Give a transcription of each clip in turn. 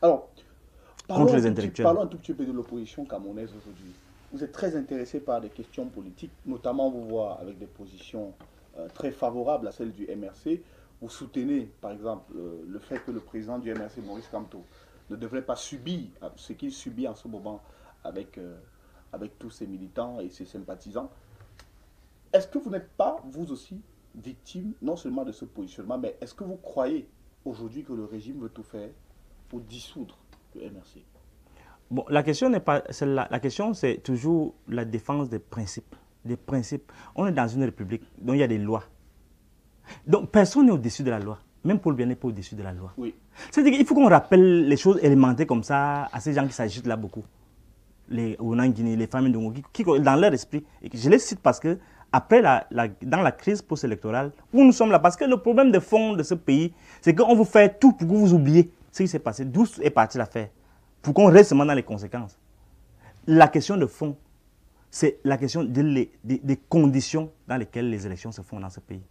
Alors, contre les intellectuels. parlons un tout petit peu de l'opposition camerounaise aujourd'hui. Vous êtes très intéressé par des questions politiques, notamment on vous voit avec des positions très favorables à celles du MRC. Vous soutenez, par exemple, le fait que le président du MRC, Maurice Kamto, ne devrait pas subir ce qu'il subit en ce moment avec, avec tous ses militants et ses sympathisants. Est-ce que vous n'êtes pas, vous aussi, victime non seulement de ce positionnement, mais est-ce que vous croyez aujourd'hui que le régime veut tout faire pour dissoudre le MRC? Bon, la question n'est pas celle-là. La question, c'est toujours la défense des principes. Des principes. On est dans une république, donc il y a des lois. Donc, personne n'est au-dessus de la loi. Même Paul Biya n'est pas au-dessus de la loi. Oui. C'est-à-dire qu'il faut qu'on rappelle les choses élémentaires comme ça à ces gens qui s'agitent là beaucoup. Les Onangini, les familles de qui, dans leur esprit, et je les cite parce que après dans la crise post-électorale, où nous sommes là, parce que le problème de fond de ce pays, c'est qu'on vous fait tout pour que vous oubliez ce qui s'est passé, d'où est partie l'affaire, pour qu'on reste seulement dans les conséquences. La question de fond, c'est la question des conditions dans lesquelles les élections se font dans ce pays.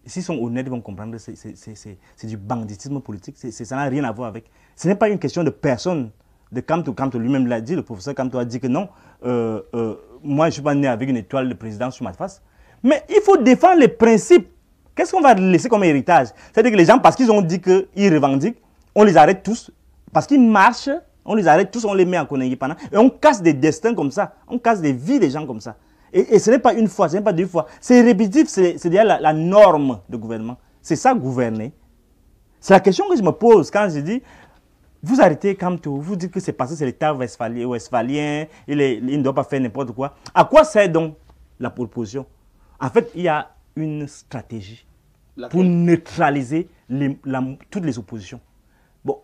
S'ils sont honnêtes, ils vont comprendre que c'est du banditisme politique, ça n'a rien à voir avec. Ce n'est pas une question de personne. De Kamto lui-même l'a dit, le professeur Kamto a dit que non, moi je ne suis pas né avec une étoile de président sur ma face. Mais il faut défendre les principes. Qu'est-ce qu'on va laisser comme héritage? C'est-à-dire que les gens, parce qu'ils ont dit qu'ils revendiquent, on les arrête tous. Parce qu'ils marchent, on les arrête tous, on les met en Konengi pendant. Et on casse des destins comme ça, on casse des vies des gens comme ça. Et ce n'est pas une fois, ce n'est pas deux fois. C'est répétitif, c'est déjà la norme de gouvernement. C'est ça gouverner. C'est la question que je me pose quand je dis, vous arrêtez Kamto, vous dites que c'est parce que c'est l'État westphalien, il ne doit pas faire n'importe quoi. À quoi sert donc la proposition? En fait, il y a une stratégie pour neutraliser toutes les oppositions. Bon,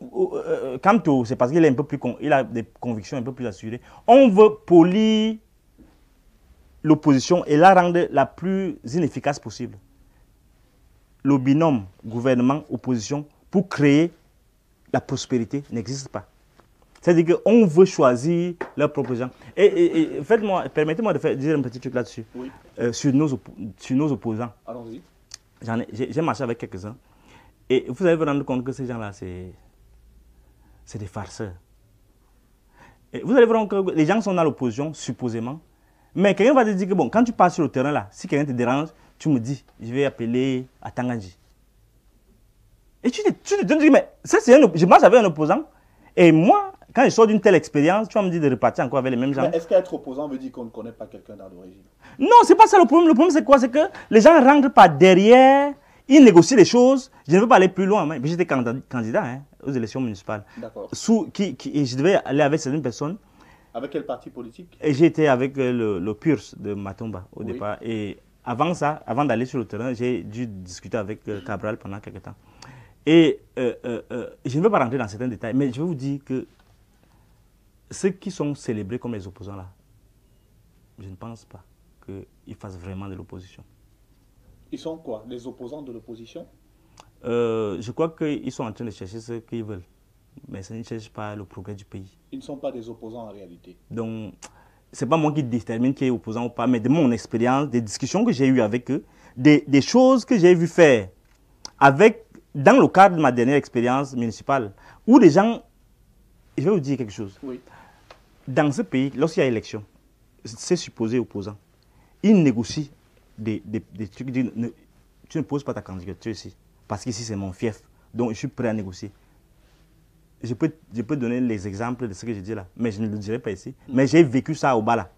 Kamto, c'est parce qu'il est un peu plus, il a des convictions un peu plus assurées. On veut polir l'opposition et la rendre la plus inefficace possible. Le binôme gouvernement-opposition pour créer la prospérité n'existe pas. C'est-à-dire qu'on veut choisir leurs propres gens. Et permettez-moi de dire un petit truc là-dessus. Oui. Sur nos opposants. Allons-y. J'ai marché avec quelques-uns. Et vous allez vous rendre compte que ces gens-là, c'est des farceurs. Et vous allez vous rendre compte que les gens sont dans l'opposition, supposément. Mais quelqu'un va te dire que, bon, quand tu passes sur le terrain là, si quelqu'un te dérange, tu me dis, je vais appeler à Tanganji. Et tu te dis, mais ça, je marche avec un opposant. Et moi, quand je sors d'une telle expérience, tu vas me dire de repartir encore avec les mêmes gens. Mais est-ce qu'être opposant veut dire qu'on ne connaît pas quelqu'un dans l'origine? Non, c'est pas ça le problème. Le problème, c'est quoi? C'est que les gens rentrent par derrière, ils négocient les choses. Je ne veux pas aller plus loin. Mais j'étais candidat aux élections municipales. D'accord. Et je devais aller avec certaines personnes. Avec quel parti politique? Et j'étais avec le PURS de Matomba au départ. Et avant ça, avant d'aller sur le terrain, j'ai dû discuter avec Cabral pendant quelques temps. Et je ne veux pas rentrer dans certains détails, mais je vais vous dire que ceux qui sont célébrés comme les opposants là, je ne pense pas qu'ils fassent vraiment de l'opposition. Ils sont quoi? Les opposants de l'opposition? Je crois qu'ils sont en train de chercher ce qu'ils veulent, mais ça ne cherche pas le progrès du pays. Ils ne sont pas des opposants en réalité. Donc, ce n'est pas moi qui détermine qui est opposant ou pas, mais de mon expérience, des discussions que j'ai eues avec eux, des choses que j'ai vu faire dans le cadre de ma dernière expérience municipale, où les gens, je vais vous dire quelque chose. Oui. Dans ce pays, lorsqu'il y a élection, c'est supposé opposant. Ils négocient des trucs. Tu ne poses pas ta candidature ici, parce qu'ici c'est mon fief. Donc je suis prêt à négocier. Je peux donner les exemples de ce que je dis là, mais je ne le dirai pas ici. Mais j'ai vécu ça au Bala,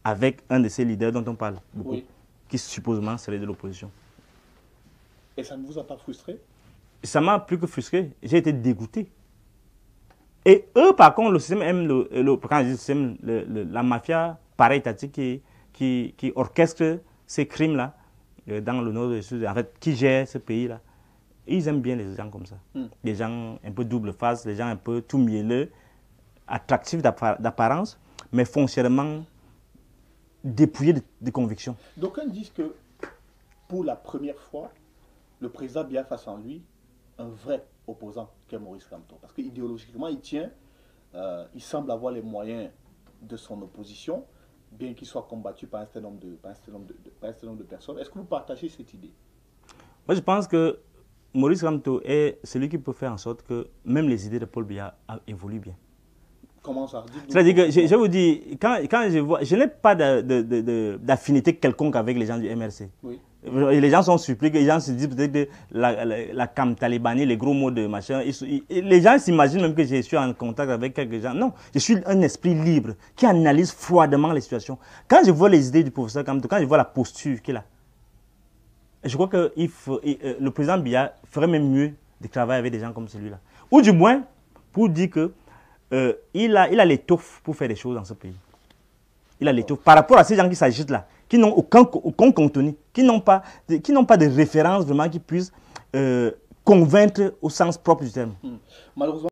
avec un de ces leaders dont on parle beaucoup, oui, qui supposément serait de l'opposition. Et ça ne vous a pas frustré? Ça m'a plus que frustré. J'ai été dégoûté. Et eux, par contre, le système aime quand je dis système, la mafia para-étatique qui orchestre ces crimes-là dans le nord de sud, en fait, qui gère ce pays-là. Ils aiment bien les gens comme ça. Des gens un peu double face, des gens un peu tout mielleux, attractifs d'apparence, mais foncièrement dépouillés de convictions. D'aucuns disent que pour la première fois, le président Biya face en lui un vrai opposant qu'est Maurice Kamto. Parce qu'idéologiquement, il semble avoir les moyens de son opposition, bien qu'il soit combattu par un certain nombre de personnes. Est-ce que vous partagez cette idée? Moi, je pense que Maurice Kamto est celui qui peut faire en sorte que même les idées de Paul Biya évoluent bien. Comment ça? C'est-à-dire que je vous dis, quand je vois, je n'ai pas d'affinité quelconque avec les gens du MRC. Oui. Les gens sont surpris, les gens se disent peut-être que la cam talibani, les gros mots de machin, les gens s'imaginent même que je suis en contact avec quelques gens. Non, je suis un esprit libre qui analyse froidement les situations. Quand je vois les idées du professeur Kamto, quand je vois la posture qu'il a, je crois que le président Biya ferait même mieux de travailler avec des gens comme celui-là. Ou du moins, pour dire que il a l'étoffe pour faire des choses dans ce pays. Il a l'étoffe. Par rapport à ces gens qui s'agitent là, qui n'ont aucun contenu, qui n'ont pas de référence vraiment qui puissent convaincre au sens propre du terme. Malheureusement,